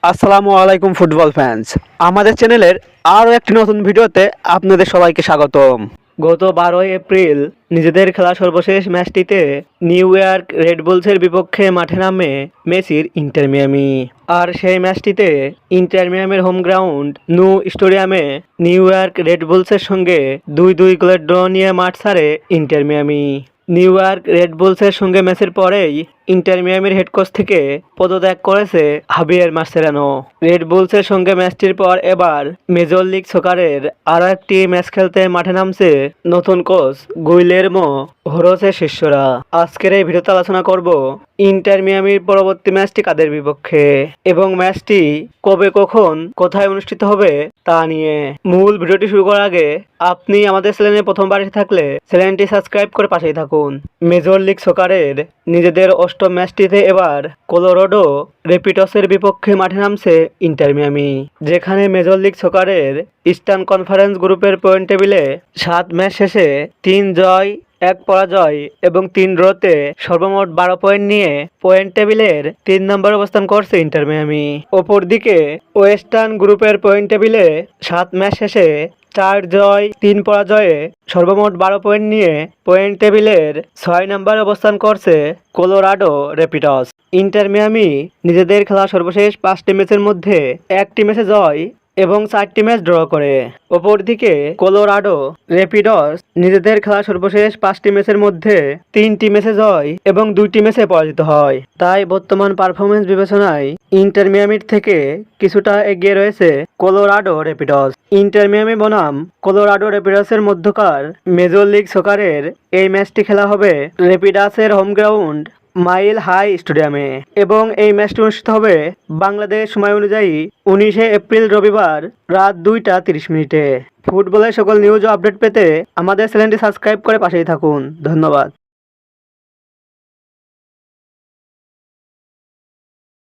আসসালামু আলাইকুম football fans. আমাদের চ্যানেলের আরও একটি নতুন ভিডিওতে আপনাদের সবাইকে স্বাগতম। গত 12ই এপ্রিল নিজেদের খেলা সর্বশেষ ম্যাচটিতে নিউ ইয়র্ক রেড বুলসের বিপক্ষে মাঠে নামে মেসির ইন্টার মিয়ামি। আর সেই ম্যাচটিতে ইন্টার মিয়ামির হোম গ্রাউন্ড নু স্টেডিয়ামে নিউ ইয়র্ক রেড বুলসের সঙ্গে 2-2 গোলের ড্র নিয়ে মাঠ ছাড়ে Inter Miami. New York Red বুলসের সঙ্গে ম্যাচের পরেই ইন্টার মিয়ামির হেড কোচ থেকে পদত্যাগ করেছে হাবিয়ের মাসচেরানো। রেড বুলসের সঙ্গে ম্যাচটির পর এবার মেজর লিগ সকারের আরও একটি ম্যাচ খেলতে মাঠে নামছে নতুন কোচ গুইলেরমো হোরোসের শিষ্যরা। আজকের এই ভিডিওতে আলোচনা করব ইন্টার মিয়ামির পরবর্তী ম্যাচটি কাদের বিপক্ষে এবং ম্যাচটি কবে, কখন, কোথায় অনুষ্ঠিত হবে তা নিয়ে। মূল ভিডিওটি শুরু করার আগে আপনি আমাদের চ্যানেলে প্রথমবার এসে থাকলে চ্যানেলটি সাবস্ক্রাইব করে পাশেই থাকুন। মেজর লিগ সকারের নিজেদের অষ্টম ম্যাচটিতে এবার কলোরাডো রেপিডসের বিপক্ষে মাঠে নামছে ইন্টার মিয়ামি, যেখানে মেজর লিগ সকারের ইস্টার্ন কনফারেন্স গ্রুপের পয়েন্ট টেবিলে 7 ম্যাচ শেষে 3 জয়, 1 পরাজয় এবং 3 ড্রতে সর্বমোট 12 পয়েন্ট নিয়ে পয়েন্ট টেবিলের 3 নম্বর অবস্থান করছে ইন্টার মিয়ামি। অপরদিকে ওয়েস্টার্ন গ্রুপের পয়েন্ট টেবিলে 7 ম্যাচ শেষে 4 জয়, 3 পরাজয়ে সর্বমোট 12 পয়েন্ট নিয়ে পয়েন্ট টেবিলের 6 নম্বর অবস্থান করছে কলোরাডো রেপিডস। ইন্টার মিয়ামি নিজেদের খেলা সর্বশেষ 5টি ম্যাচের মধ্যে 1টি ম্যাচে জয় এবং 4টি ম্যাচ ড্র করে। অপরদিকে কলোরাডো রেপিডস নিজেদের খেলা সর্বশেষ 5টি ম্যাচের মধ্যে 3টি ম্যাচে জয় এবং 2টি ম্যাচে পরাজিত হয়। তাই বর্তমান পারফরমেন্স বিবেচনায় ইন্টার মিয়ামির থেকে কিছুটা এগিয়ে রয়েছে কলোরাডো রেপিডস। ইন্টার মিয়ামি বনাম কলোরাডো রেপিডসের মধ্যকার মেজর লিগ সকারের এই ম্যাচটি খেলা হবে রেপিডাসের হোম গ্রাউন্ড মাইল হাই স্টেডিয়ামে এবং এই ম্যাচটি অনুষ্ঠিত হবে বাংলাদেশ সময় অনুযায়ী 19শে এপ্রিল রবিবার রাত 2টা 30 মিনিটে। ফুটবলের সকল নিউজ ও আপডেট পেতে আমাদের চ্যানেলটি সাবস্ক্রাইব করে পাশেই থাকুন। ধন্যবাদ।